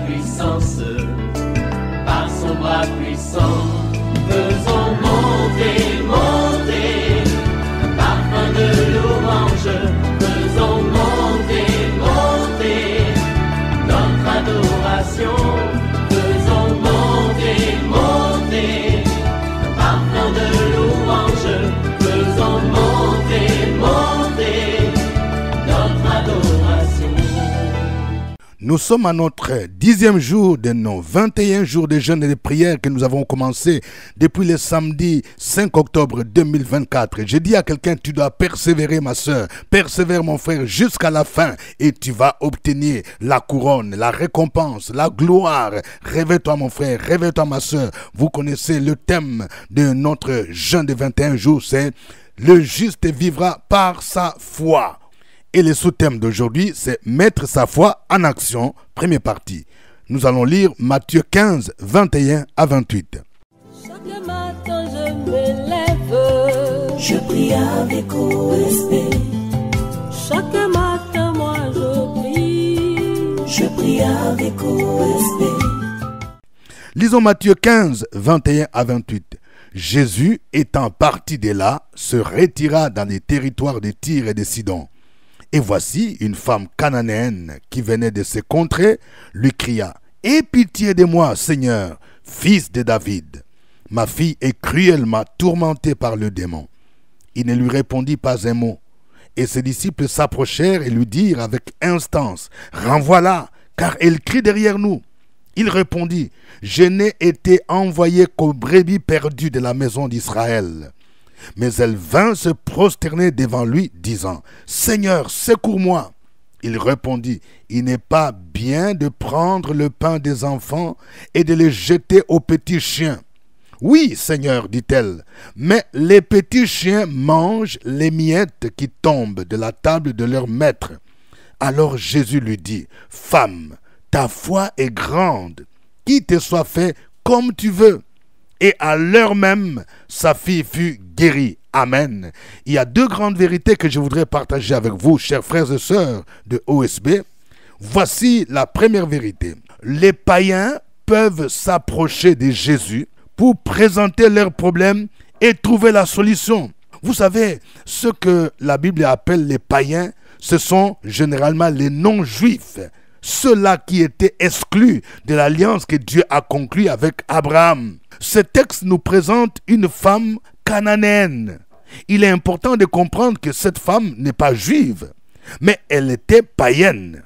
puissance, par son bras puissant, faisons monter, monter, un parfum de louange, faisons monter, monter, notre adoration, faisons monter, monter, un parfum de louange, faisons monter, monter, notre adoration. Nous sommes à notre 10e jour de nos 21 jours de jeûne et de prière que nous avons commencé depuis le samedi 5 octobre 2024. J'ai dit à quelqu'un, tu dois persévérer ma soeur, persévère mon frère jusqu'à la fin et tu vas obtenir la couronne, la récompense, la gloire. Réveille-toi mon frère, réveille-toi ma soeur. Vous connaissez le thème de notre jeûne de 21 jours, c'est « Le juste vivra par sa foi ». Et le sous-thème d'aujourd'hui, c'est mettre sa foi en action, première partie. Nous allons lire Matthieu 15, 21 à 28. Chaque matin je me lève, je prie avec OSB. Chaque matin moi je prie avec OSB. Lisons Matthieu 15, 21 à 28. Jésus, étant parti de là, se retira dans les territoires de Tyr et de Sidon. Et voici une femme cananéenne qui venait de ces contrées, lui cria « Aie pitié de moi, Seigneur, fils de David. Ma fille est cruellement tourmentée par le démon. » Il ne lui répondit pas un mot. Et ses disciples s'approchèrent et lui dirent avec instance « Renvoie-la, car elle crie derrière nous. » Il répondit « Je n'ai été envoyé qu'aux brebis perdues de la maison d'Israël. » Mais elle vint se prosterner devant lui, disant « Seigneur, secours-moi » Il répondit « Il n'est pas bien de prendre le pain des enfants et de le jeter aux petits chiens. »« Oui, Seigneur, dit-elle, mais les petits chiens mangent les miettes qui tombent de la table de leur maître. » Alors Jésus lui dit « Femme, ta foi est grande, qu'il te soit fait comme tu veux. » Et à l'heure même, sa fille fut guérie. Amen. Il y a deux grandes vérités que je voudrais partager avec vous, chers frères et sœurs de OSB. Voici la première vérité. Les païens peuvent s'approcher de Jésus pour présenter leurs problèmes et trouver la solution. Vous savez, ce que la Bible appelle les païens, ce sont généralement les non-juifs. Ceux-là qui étaient exclus de l'alliance que Dieu a conclue avec Abraham. Ce texte nous présente une femme cananéenne. Il est important de comprendre que cette femme n'est pas juive, mais elle était païenne.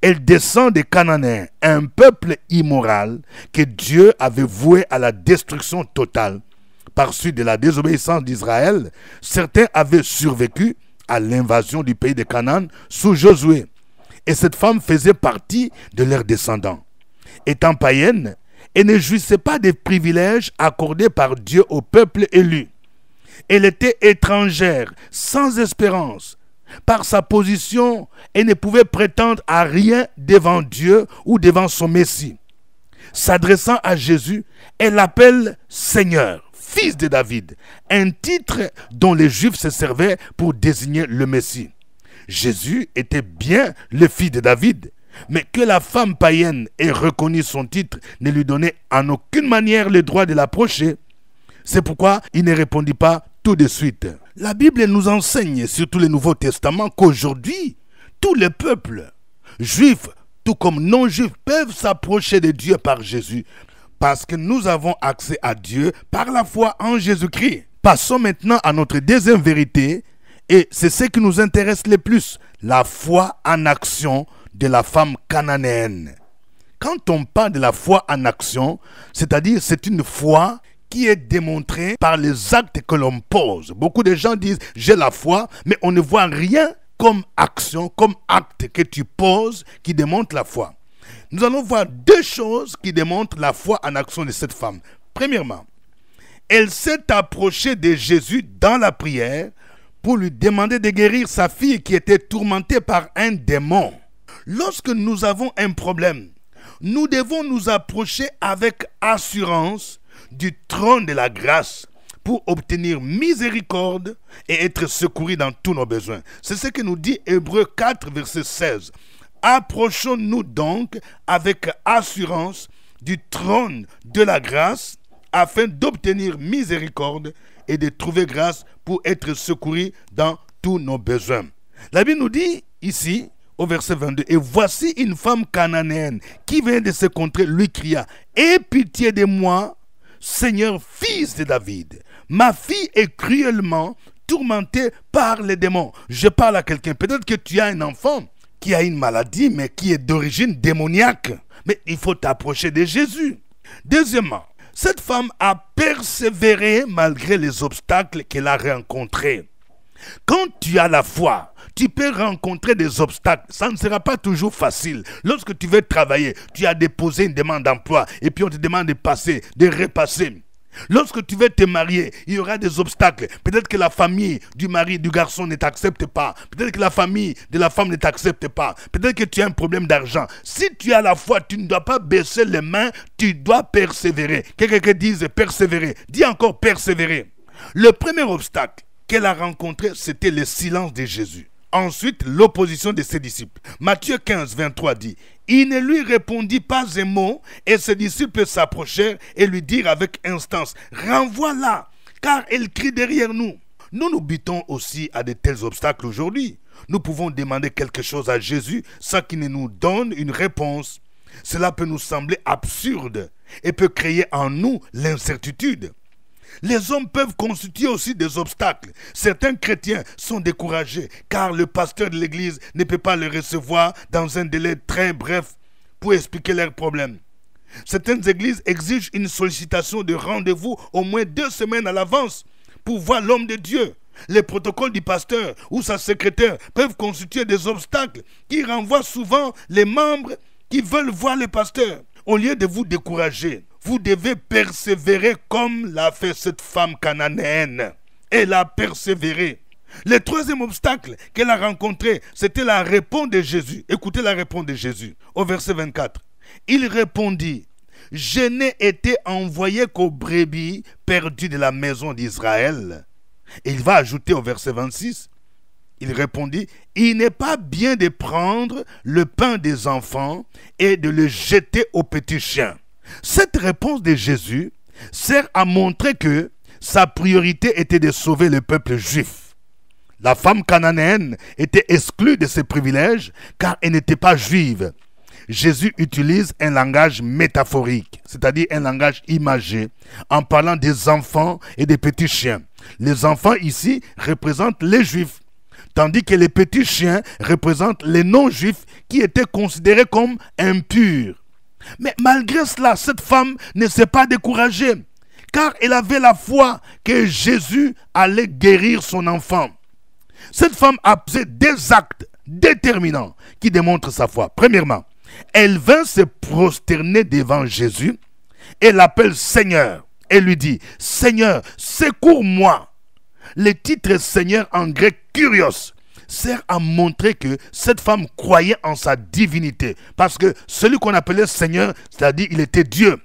Elle descend des Cananéens, un peuple immoral que Dieu avait voué à la destruction totale. Par suite de la désobéissance d'Israël, certains avaient survécu à l'invasion du pays de Canaan sous Josué. Et cette femme faisait partie de leurs descendants. Étant païenne, elle ne jouissait pas des privilèges accordés par Dieu au peuple élu. Elle était étrangère, sans espérance. Par sa position, elle ne pouvait prétendre à rien devant Dieu ou devant son Messie. S'adressant à Jésus, elle l'appelle Seigneur, fils de David, un titre dont les Juifs se servaient pour désigner le Messie. Jésus était bien le fils de David, mais que la femme païenne ait reconnu son titre ne lui donnait en aucune manière le droit de l'approcher. C'est pourquoi il ne répondit pas tout de suite. La Bible nous enseigne, surtout le Nouveau Testament, qu'aujourd'hui, tous les peuples, juifs tout comme non-juifs, peuvent s'approcher de Dieu par Jésus, parce que nous avons accès à Dieu par la foi en Jésus-Christ. Passons maintenant à notre deuxième vérité, et c'est ce qui nous intéresse le plus, la foi en action de la femme cananéenne. Quand on parle de la foi en action, c'est-à-dire c'est une foi qui est démontrée par les actes que l'on pose. Beaucoup de gens disent « j'ai la foi », mais on ne voit rien comme action, comme acte que tu poses qui démontre la foi. Nous allons voir deux choses qui démontrent la foi en action de cette femme. Premièrement, elle s'est approchée de Jésus dans la prière pour lui demander de guérir sa fille qui était tourmentée par un démon. Lorsque nous avons un problème, nous devons nous approcher avec assurance du trône de la grâce pour obtenir miséricorde et être secourus dans tous nos besoins. C'est ce que nous dit Hébreux 4, verset 16. Approchons-nous donc avec assurance du trône de la grâce afin d'obtenir miséricorde et de trouver grâce pour être secourus dans tous nos besoins. La Bible nous dit ici, au verset 22, « Et voici une femme cananéenne qui vient de se contrées, lui cria, « Aie pitié de moi, Seigneur, fils de David. Ma fille est cruellement tourmentée par les démons. » Je parle à quelqu'un, peut-être que tu as un enfant qui a une maladie, mais qui est d'origine démoniaque. Mais il faut t'approcher de Jésus. Deuxièmement, cette femme a persévéré malgré les obstacles qu'elle a rencontrés. Quand tu as la foi, tu peux rencontrer des obstacles. Ça ne sera pas toujours facile. Lorsque tu veux travailler, tu as déposé une demande d'emploi et puis on te demande de passer, de repasser. Lorsque tu veux te marier, il y aura des obstacles. Peut-être que la famille du mari, du garçon ne t'accepte pas. Peut-être que la famille de la femme ne t'accepte pas. Peut-être que tu as un problème d'argent. Si tu as la foi, tu ne dois pas baisser les mains, tu dois persévérer. Quelqu'un dise persévérer. Dis encore persévérer. Le premier obstacle qu'elle a rencontré, c'était le silence de Jésus. Ensuite, l'opposition de ses disciples. Matthieu 15, 23 dit, « Il ne lui répondit pas un mot, et ses disciples s'approchèrent et lui dirent avec instance, « Renvoie-la, car elle crie derrière nous. » Nous nous butons aussi à de tels obstacles aujourd'hui. Nous pouvons demander quelque chose à Jésus sans qu'il ne nous donne une réponse. Cela peut nous sembler absurde et peut créer en nous l'incertitude. Les hommes peuvent constituer aussi des obstacles. Certains chrétiens sont découragés car le pasteur de l'église ne peut pas les recevoir dans un délai très bref pour expliquer leurs problèmes. Certaines églises exigent une sollicitation de rendez-vous au moins 2 semaines à l'avance pour voir l'homme de Dieu. Les protocoles du pasteur ou sa secrétaire peuvent constituer des obstacles qui renvoient souvent les membres qui veulent voir le pasteur. Au lieu de vous décourager, vous devez persévérer comme l'a fait cette femme cananéenne. Elle a persévéré. Le troisième obstacle qu'elle a rencontré, c'était la réponse de Jésus. Écoutez la réponse de Jésus au verset 24. Il répondit, « Je n'ai été envoyé qu'aux brebis perdues de la maison d'Israël. » Et il va ajouter au verset 26, il répondit, « Il n'est pas bien de prendre le pain des enfants et de le jeter aux petits chiens. » Cette réponse de Jésus sert à montrer que sa priorité était de sauver le peuple juif. La femme cananéenne était exclue de ses privilèges car elle n'était pas juive. Jésus utilise un langage métaphorique, c'est-à-dire un langage imagé, en parlant des enfants et des petits chiens. Les enfants ici représentent les juifs, tandis que les petits chiens représentent les non-juifs qui étaient considérés comme impurs. Mais malgré cela, cette femme ne s'est pas découragée, car elle avait la foi que Jésus allait guérir son enfant. Cette femme a posé des actes déterminants qui démontrent sa foi. Premièrement, elle vint se prosterner devant Jésus et l'appelle Seigneur. Elle lui dit, « Seigneur, secours-moi ». Le titre Seigneur en grec Kyrios sert à montrer que cette femme croyait en sa divinité. Parce que celui qu'on appelait Seigneur, c'est-à-dire il était Dieu.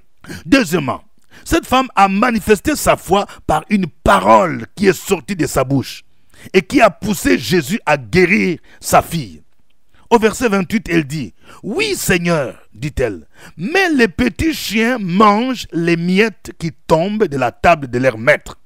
Deuxièmement, cette femme a manifesté sa foi par une parole qui est sortie de sa bouche et qui a poussé Jésus à guérir sa fille. Au verset 28, elle dit, « Oui, Seigneur, dit-elle, mais les petits chiens mangent les miettes qui tombent de la table de leur maître. »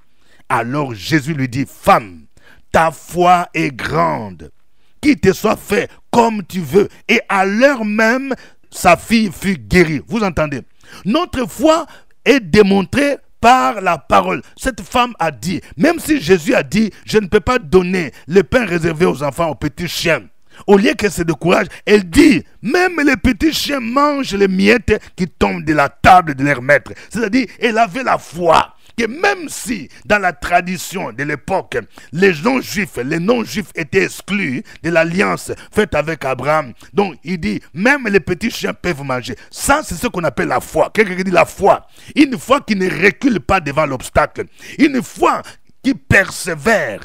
Alors Jésus lui dit, « Femme, ta foi est grande, qu'il te soit fait comme tu veux. » Et à l'heure même, sa fille fut guérie. Vous entendez? Notre foi est démontrée par la parole. Cette femme a dit, même si Jésus a dit, je ne peux pas donner le pain réservé aux enfants, aux petits chiens. Au lieu qu'elle se décourage, elle dit, même les petits chiens mangent les miettes qui tombent de la table de leur maître. C'est-à-dire, elle avait la foi que même si dans la tradition de l'époque, les non-juifs étaient exclus de l'alliance faite avec Abraham. Donc il dit, même les petits chiens peuvent manger. Ça, c'est ce qu'on appelle la foi. Quelqu'un qui dit la foi. Une foi qui ne recule pas devant l'obstacle. Une foi qui persévère.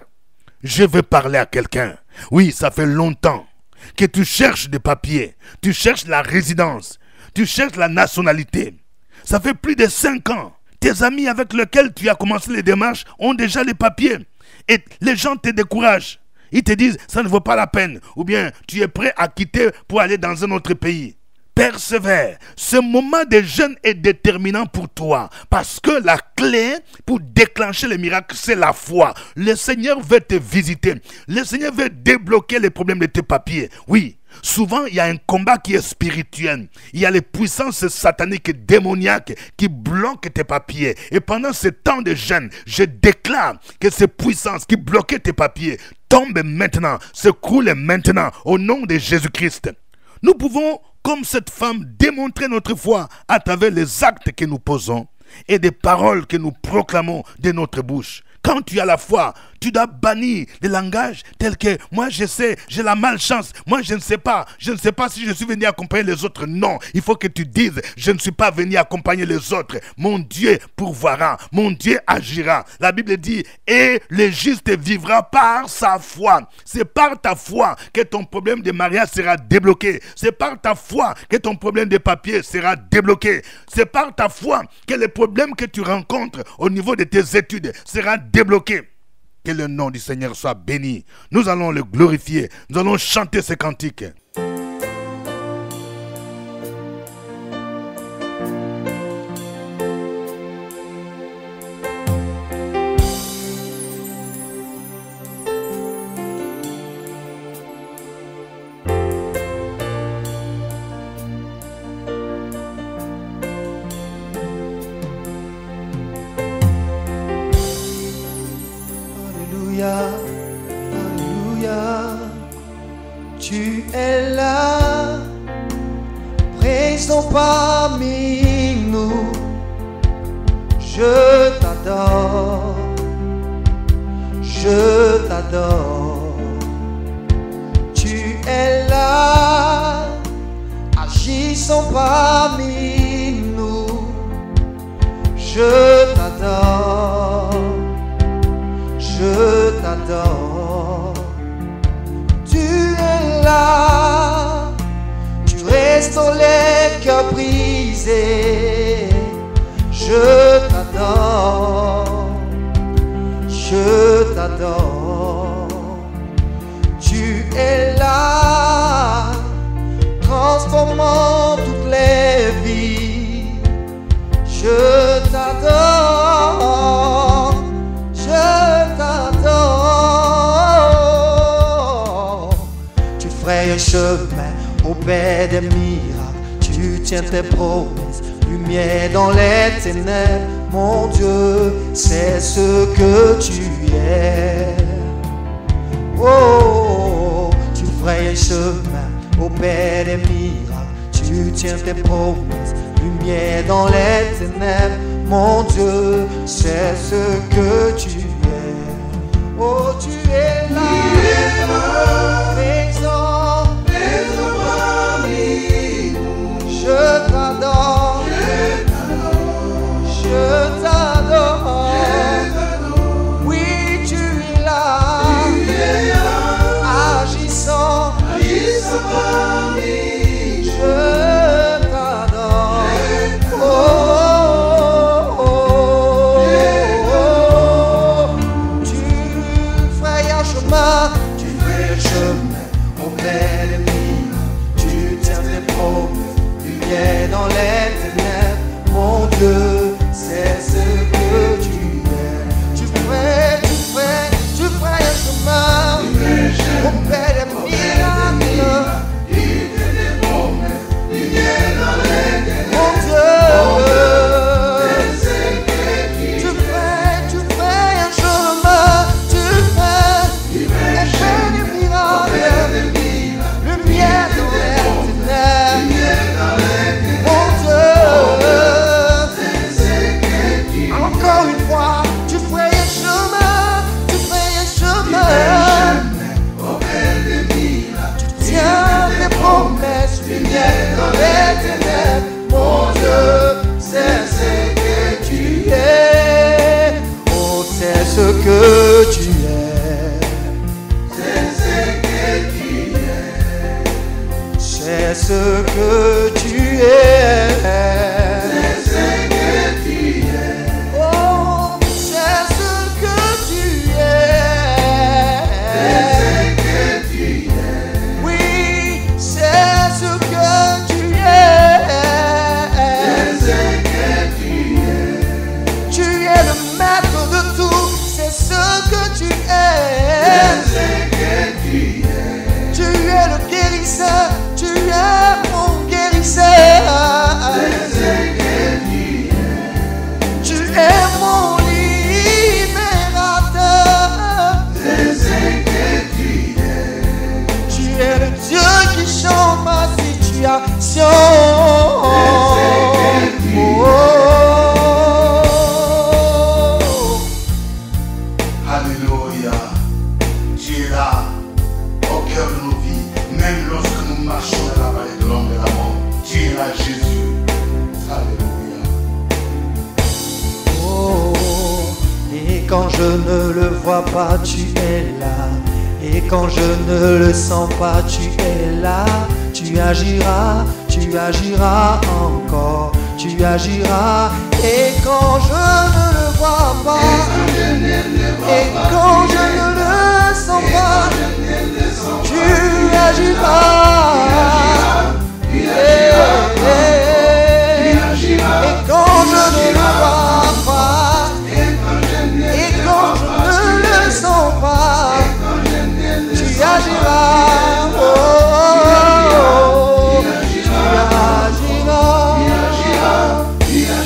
Je veux parler à quelqu'un. Oui, ça fait longtemps que tu cherches des papiers. Tu cherches la résidence. Tu cherches la nationalité. Ça fait plus de 5 ans. Tes amis avec lesquels tu as commencé les démarches ont déjà les papiers. Et les gens te découragent. Ils te disent, ça ne vaut pas la peine. Ou bien, tu es prêt à quitter pour aller dans un autre pays. Persévère. Ce moment de jeûne est déterminant pour toi. Parce que la clé pour déclencher les miracles, c'est la foi. Le Seigneur veut te visiter. Le Seigneur veut débloquer les problèmes de tes papiers. Oui. Souvent, il y a un combat qui est spirituel. Il y a les puissances sataniques et démoniaques qui bloquent tes papiers. Et pendant ce temps de jeûne, je déclare que ces puissances qui bloquaient tes papiers tombent maintenant, s'écroulent maintenant, au nom de Jésus-Christ. Nous pouvons, comme cette femme, démontrer notre foi à travers les actes que nous posons et des paroles que nous proclamons de notre bouche. Quand tu as la foi, tu dois bannir les langages tels que moi je sais, j'ai la malchance, moi je ne sais pas si je suis venu accompagner les autres. Non, il faut que tu dises, je ne suis pas venu accompagner les autres. Mon Dieu pourvoira, mon Dieu agira. La Bible dit, et le juste vivra par sa foi. C'est par ta foi que ton problème de mariage sera débloqué. C'est par ta foi que ton problème de papier sera débloqué. C'est par ta foi que les problèmes que tu rencontres au niveau de tes études sera débloqué. Que le nom du Seigneur soit béni. Nous allons le glorifier. Nous allons chanter ces cantiques. Alléluia, tu es là, présent parmi nous. Je t'adore, tu es là, agissant parmi nous. Je t'adore. Tu es là, tu restaures les cœurs brisés. Je t'adore, tu es là, transformant toutes les vies. Je t'adore. Tu frayes un chemin au Père des miracles. Tu tiens tes promesses, lumière dans les ténèbres. Mon Dieu, c'est ce que tu es. Oh, tu frayes un chemin au Père des miracles. Tu tiens tes promesses, lumière dans les ténèbres. Mon Dieu, c'est ce que tu es. Oh, tu es là, présent parmi nous. Je t'adore, oui, tu es là, agissant parmi. Je t'adore. Tu fais un chemin au Père des miracles. Tu tiens tes promesses, lumière dans les ténèbres. Mon Dieu, c'est ce que tu es. Tu fais un chemin au Père des miracles. Tu tiens tes promesses, lumière dans les ténèbres. Mon Dieu, tu fais un chemin. Lumière dans les ténèbres. Mon Dieu, encore une fois, tu ferais un chemin, tu tiens tes promesses, lumière dans les ténèbres. Mon Dieu, c'est ce que tu es. Oh, c'est ce que tu es. C'est ce que tu es. C'est ce que tu es. Oh, c'est ce que tu es. C'est ce libération. Alléluia. Tu es là, au cœur de nos vies, même lorsque nous marchons dans la vallée de l'ombre de la mort. Tu es là, Jésus. Alléluia. Oh, et quand je ne le vois pas, tu es là. Et quand je ne le sens pas, tu es là. Tu agiras encore. Tu agiras. Et quand je ne le vois pas, et quand je ne le sens pas, tu agiras. Et quand je ne le vois pas, et quand je ne le sens pas, tu agiras. Oh, tu agiras.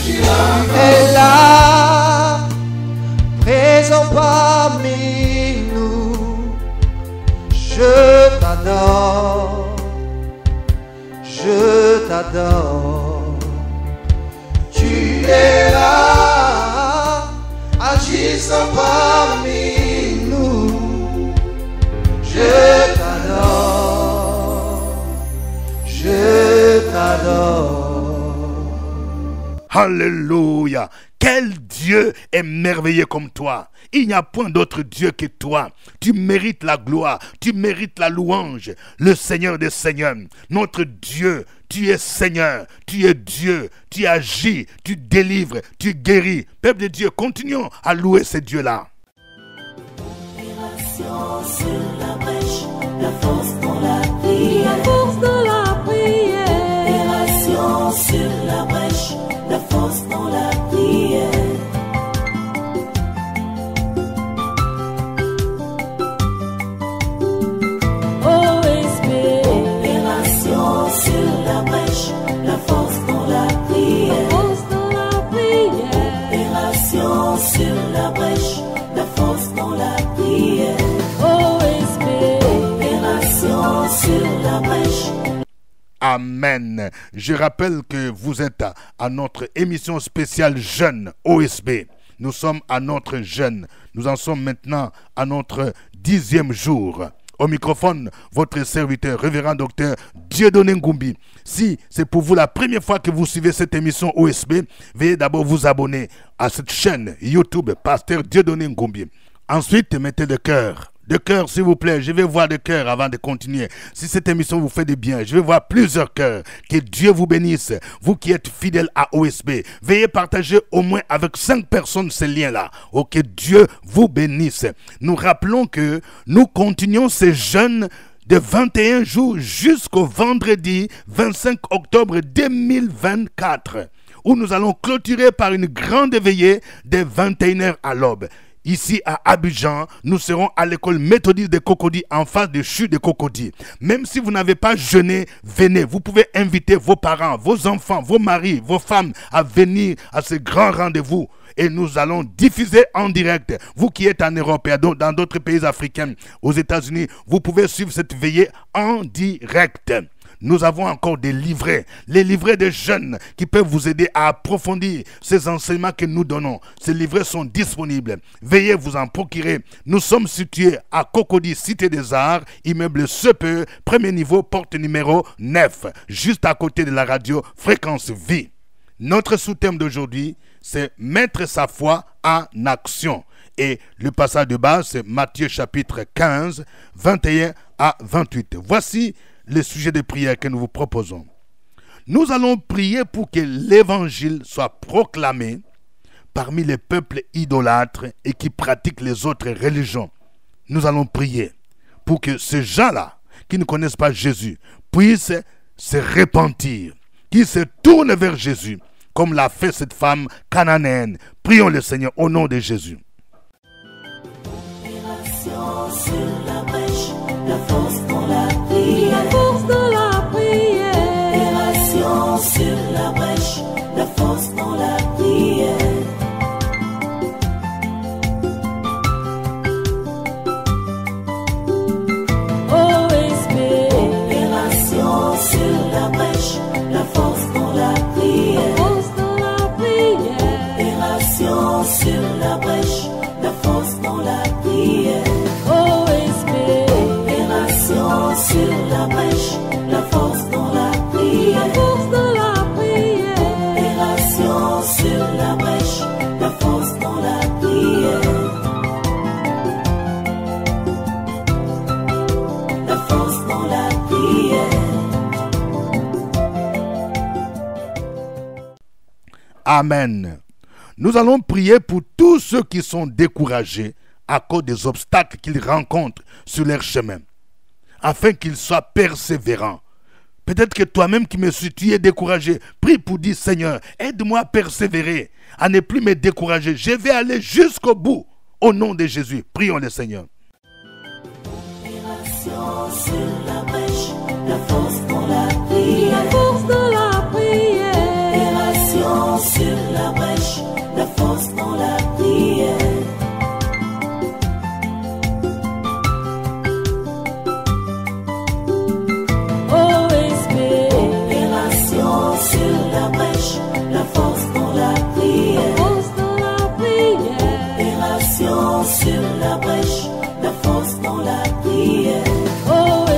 Tu es là, présent parmi nous. Je t'adore, je t'adore. Tu es là, agissant parmi nous. Je t'adore, je t'adore. Alléluia. Quel Dieu est merveilleux comme toi. Il n'y a point d'autre Dieu que toi. Tu mérites la gloire, tu mérites la louange. Le Seigneur des Seigneurs, notre Dieu, tu es Seigneur, tu es Dieu, tu agis, tu délivres, tu guéris. Peuple de Dieu, continuons à louer ce Dieu-là. Opération sur la brèche, la force dans la prière. La force dans la prière. Opération sur la brèche, la force dans la prière. OSB. Opération sur la brèche, la force dans la prière. La force dans la prière. Opération sur la brèche, la force dans la prière. OSB. Opération sur la brèche. Amen. Je rappelle que vous êtes à notre émission spéciale Jeûne OSB. Nous sommes à notre jeûne. Nous en sommes maintenant à notre 10e jour. Au microphone, votre serviteur, révérend docteur Dieudonné Ngumbi. Si c'est pour vous la première fois que vous suivez cette émission OSB, veuillez d'abord vous abonner à cette chaîne YouTube, Pasteur Dieudonné Ngumbi. Ensuite, mettez le cœur. De cœur, s'il vous plaît, je vais voir de cœur avant de continuer. Si cette émission vous fait du bien, je vais voir plusieurs cœurs. Que Dieu vous bénisse. Vous qui êtes fidèles à OSB, veuillez partager au moins avec 5 personnes ce lien-là. Oh, que Dieu vous bénisse. Nous rappelons que nous continuons ces jeûnes de 21 jours jusqu'au vendredi 25 octobre 2024, où nous allons clôturer par une grande veillée de 21h à l'aube. Ici à Abidjan, nous serons à l'école méthodiste de Cocody, en face de chute de Cocody. Même si vous n'avez pas jeûné, venez. Vous pouvez inviter vos parents, vos enfants, vos maris, vos femmes à venir à ce grand rendez-vous. Et nous allons diffuser en direct. Vous qui êtes en Europe et dans d'autres pays africains, aux États-Unis, vous pouvez suivre cette veillée en direct. Nous avons encore des livrets, les livrets des jeunes qui peuvent vous aider à approfondir ces enseignements que nous donnons. Ces livrets sont disponibles. Veuillez vous en procurer. Nous sommes situés à Cocody, Cité des Arts, immeuble CPE, premier niveau, porte numéro 9, juste à côté de la radio Fréquence Vie. Notre sous-thème d'aujourd'hui, c'est mettre sa foi en action. Et le passage de base, c'est Matthieu chapitre 15, 21 à 28. Voici le sujet de prière que nous vous proposons. Nous allons prier pour que l'évangile soit proclamé parmi les peuples idolâtres et qui pratiquent les autres religions. Nous allons prier pour que ces gens-là, qui ne connaissent pas Jésus, puissent se repentir, qu'ils se tournent vers Jésus, comme l'a fait cette femme cananéenne. Prions le Seigneur au nom de Jésus. Opération sur la brèche, la force dans la prière. La force dans la prière. Opération sur la brèche, la force dans la prière. OSB. Opération sur la brèche, Amen. Nous allons prier pour tous ceux qui sont découragés à cause des obstacles qu'ils rencontrent sur leur chemin, afin qu'ils soient persévérants. Peut-être que toi-même qui me suis, tu es découragé. Prie pour dire, Seigneur, aide-moi à persévérer, à ne plus me décourager. Je vais aller jusqu'au bout. Au nom de Jésus, prions le Seigneur. Opération sur la brèche, la force dans la prière. La force dans la prière. Opération sur la brèche, la force dans la prière. Opération sur la brèche, la force dans la prière. Force dans la prière. Opération sur la brèche, la force dans la prière. Opération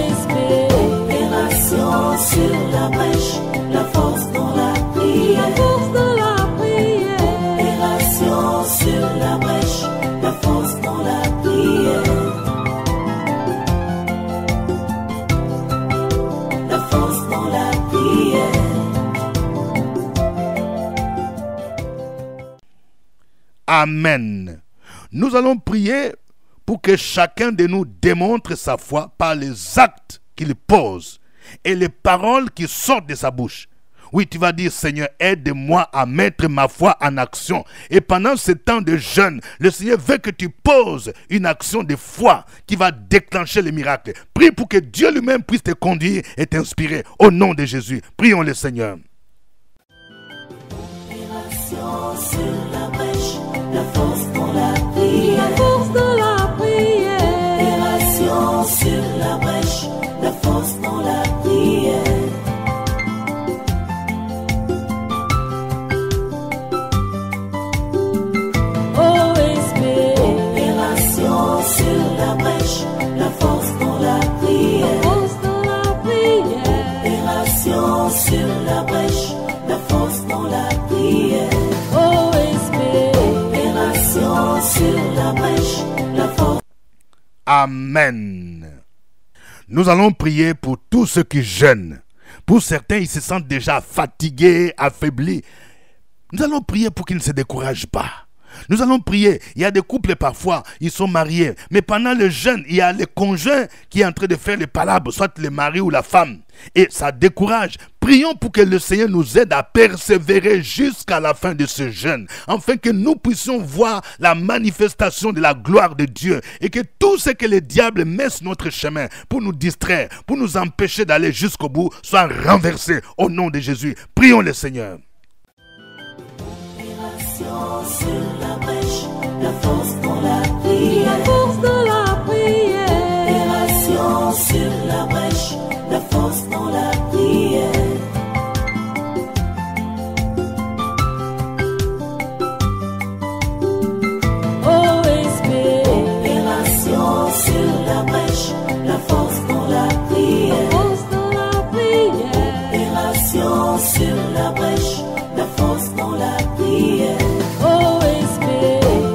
sur la brèche, la force dans la prière. La force dans la prière. Opération sur la brèche, la force dans la prière. La force dans la prière. Amen. Nous allons prier pour que chacun de nous démontre sa foi par les actes qu'il pose et les paroles qui sortent de sa bouche. Oui, tu vas dire, Seigneur, aide-moi à mettre ma foi en action. Et pendant ce temps de jeûne, le Seigneur veut que tu poses une action de foi qui va déclencher le miracle. Prie pour que Dieu lui-même puisse te conduire et t'inspirer. Au nom de Jésus, prions le Seigneur. Opération sur la brèche, la force dans la prière. La force dans la prière. Opération sur la brèche, la force dans la prière. Opération sur la brèche, la force dans la prière. Force dans la prière. Opération sur la brèche, la force dans la prière. Opération sur la brèche, la force. Amen. Nous allons prier pour tous ceux qui jeûnent. Pour certains, ils se sentent déjà fatigués, affaiblis. Nous allons prier pour qu'ils ne se découragent pas. Nous allons prier. Il y a des couples parfois, ils sont mariés. Mais pendant le jeûne, il y a le conjoint qui est en train de faire les palabres, soit le mari ou la femme. Et ça décourage. Prions pour que le Seigneur nous aide à persévérer jusqu'à la fin de ce jeûne. Afin que nous puissions voir la manifestation de la gloire de Dieu. Et que tout ce que le diable met sur notre chemin pour nous distraire, pour nous empêcher d'aller jusqu'au bout, soit renversé au nom de Jésus. Prions le Seigneur. Opération sur la brèche, la force dans la prière. La force dans la prière. Opération sur la brèche, la force dans la prière. Opération sur la brèche, la force dans la prière. Force dans la prière. Opération sur la brèche, la force dans la prière.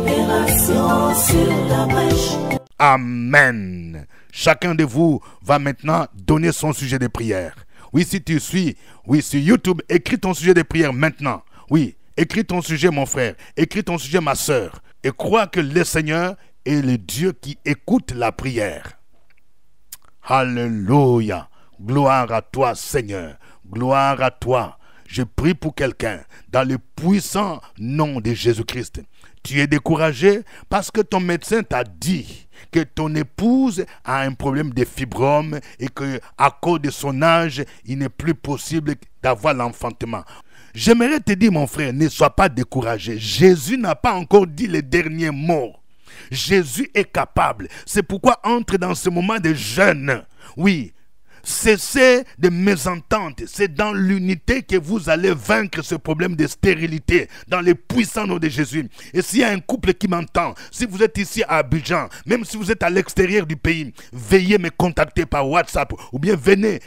Opération sur la brèche. Amen. Chacun de vous va maintenant donner son sujet de prière. Oui, si tu suis, oui, sur YouTube, écris ton sujet de prière maintenant. Oui, écris ton sujet, mon frère. Écris ton sujet, ma soeur. Et crois que le Seigneur est le Dieu qui écoute la prière. Alléluia. Gloire à toi, Seigneur. Gloire à toi. Je prie pour quelqu'un dans le puissant nom de Jésus-Christ. Tu es découragé parce que ton médecin t'a dit que ton épouse a un problème de fibrome et qu'à cause de son âge, il n'est plus possible d'avoir l'enfantement. J'aimerais te dire, mon frère, ne sois pas découragé. Jésus n'a pas encore dit les derniers mots. Jésus est capable. C'est pourquoi entre dans ce moment de jeûne. Oui. Cessez de mésententes. C'est dans l'unité que vous allez vaincre ce problème de stérilité, dans le puissant nom de Jésus. Et s'il y a un couple qui m'entend, si vous êtes ici à Abidjan, même si vous êtes à l'extérieur du pays, veuillez me contacter par WhatsApp ou bien venez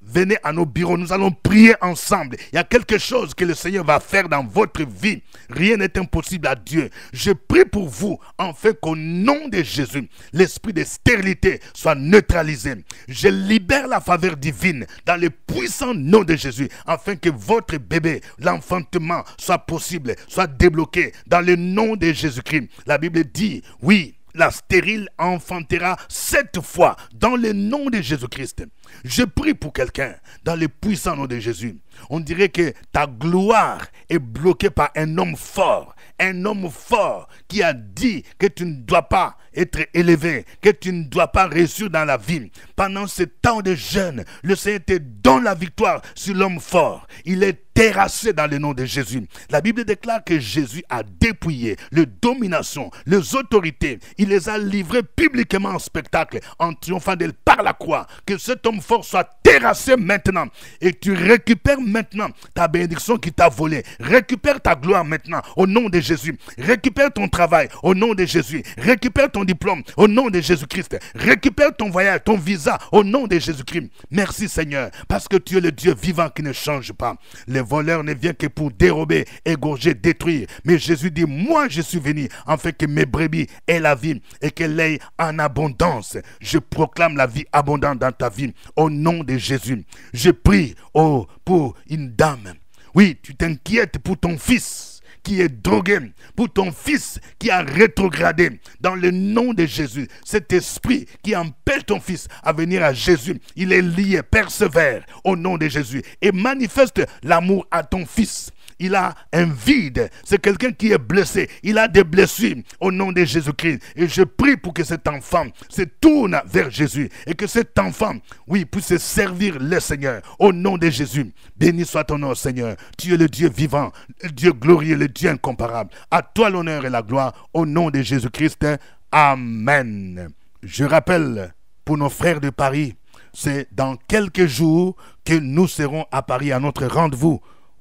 venez à nos bureaux, nous allons prier ensemble. Il y a quelque chose que le Seigneur va faire dans votre vie. Rien n'est impossible à Dieu. Je prie pour vous, afin qu'au nom de Jésus, l'esprit de stérilité soit neutralisé. Je libère la faveur divine dans le puissant nom de Jésus, afin que votre bébé, l'enfantement, soit possible, soit débloqué dans le nom de Jésus-Christ. La Bible dit, oui, la stérile enfantera 7 fois dans le nom de Jésus-Christ. Je prie pour quelqu'un dans le puissant nom de Jésus. On dirait que ta gloire est bloquée par un homme fort. Un homme fort qui a dit que tu ne dois pas être élevé, que tu ne dois pas réussir dans la vie. Pendant ce temps de jeûne, le Seigneur te donne la victoire sur l'homme fort. Il est terrassé dans le nom de Jésus. La Bible déclare que Jésus a dépouillé les dominations, les autorités. Il les a livrées publiquement en spectacle, en triomphant d'elle par la croix. Que cet homme fort soit terrassé maintenant. Et tu récupères maintenant ta bénédiction qui t'a volée. Récupère ta gloire maintenant au nom de Jésus. Récupère ton travail au nom de Jésus. Récupère ton diplôme au nom de Jésus-Christ. Récupère ton voyage, ton visa au nom de Jésus-Christ. Merci Seigneur, parce que tu es le Dieu vivant qui ne change pas. Les voleurs ne viennent que pour dérober, égorger, détruire. Mais Jésus dit, moi je suis venu afin que mes brebis aient la vie et qu'elle aille en abondance. Je proclame la vie abondante dans ta vie au nom de Jésus. Je prie pour une dame. Oui, tu t'inquiètes pour ton fils qui est drogué, pour ton fils qui a rétrogradé. Dans le nom de Jésus, cet esprit qui empêche ton fils à venir à Jésus, il est lié, persévère au nom de Jésus et manifeste l'amour à ton fils. Il a un vide, c'est quelqu'un qui est blessé, il a des blessures au nom de Jésus-Christ. Et je prie pour que cet enfant se tourne vers Jésus et que cet enfant, oui, puisse servir le Seigneur au nom de Jésus. Béni soit ton nom, Seigneur. Tu es le Dieu vivant, le Dieu glorieux, le Dieu incomparable. À toi l'honneur et la gloire au nom de Jésus-Christ. Amen. Je rappelle pour nos frères de Paris, c'est dans quelques jours que nous serons à Paris à notre rendez-vous.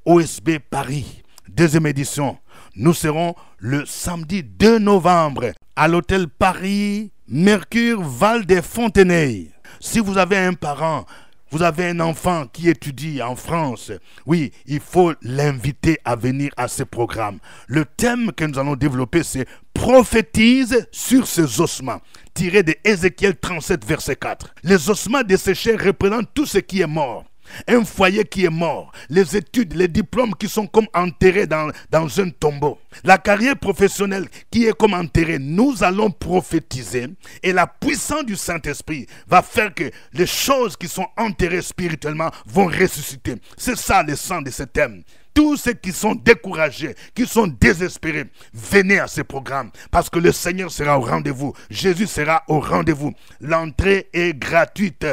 OSB Paris, 2e édition. Nous serons le samedi 2 novembre à l'hôtel Paris Mercure Val des Fontenay. Si vous avez un parent, vous avez un enfant qui étudie en France, oui, il faut l'inviter à venir à ce programme. Le thème que nous allons développer, c'est « Prophétise sur ces ossements » tiré de Ézéchiel 37, verset 4. Les ossements desséchés représentent tout ce qui est mort. Un foyer qui est mort, les études, les diplômes qui sont comme enterrés dans un tombeau, la carrière professionnelle qui est comme enterrée. Nous allons prophétiser et la puissance du Saint-Esprit va faire que les choses qui sont enterrées spirituellement vont ressusciter. C'est ça le sens de ce thème. Tous ceux qui sont découragés, qui sont désespérés, venez à ce programme parce que le Seigneur sera au rendez-vous. Jésus sera au rendez-vous. L'entrée est gratuite.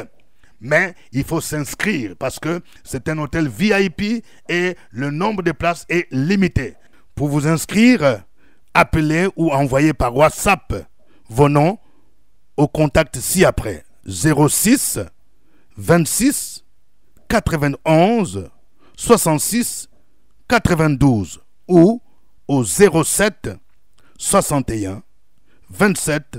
Mais il faut s'inscrire parce que c'est un hôtel VIP et le nombre de places est limité. Pour vous inscrire, appelez ou envoyez par WhatsApp vos noms au contact ci-après. 06 26 91 66 92 ou au 07 61 27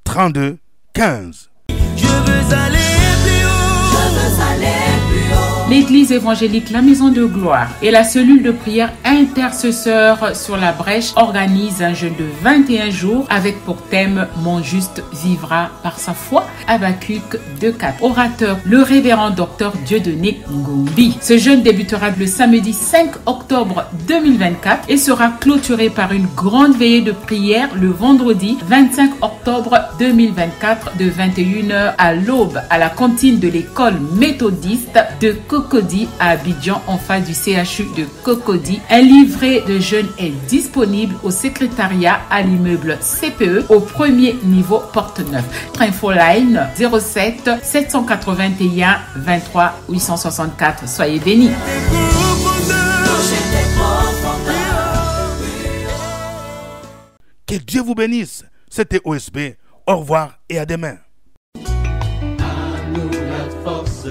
32 15. Je veux aller plus haut. Je veux aller plus haut. L'église évangélique La Maison de Gloire et la cellule de prière intercesseur sur la brèche organise un jeûne de 21 jours avec pour thème « Mon juste vivra par sa foi » Habacuc 2:4. Orateur, le révérend docteur Dieudonné Ngombi. Ce jeûne débutera le samedi 5 octobre 2024 et sera clôturé par une grande veillée de prière le vendredi 25 octobre 2024 de 21h à l'aube à la cantine de l'école méthodiste de Cocody à Abidjan en face du CHU de Cocody. Un livret de jeûne est disponible au secrétariat à l'immeuble CPE au premier niveau porte neuf. Infoline 07 781 23 864. Soyez bénis. Que Dieu vous bénisse. C'était OSB. Au revoir et à demain. À nous la force,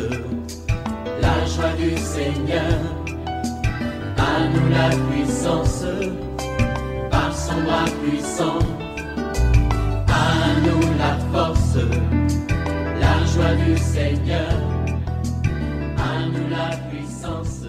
la joie du Seigneur. À nous la puissance, par son bras puissant. À nous la force, la joie du Seigneur. la puissance.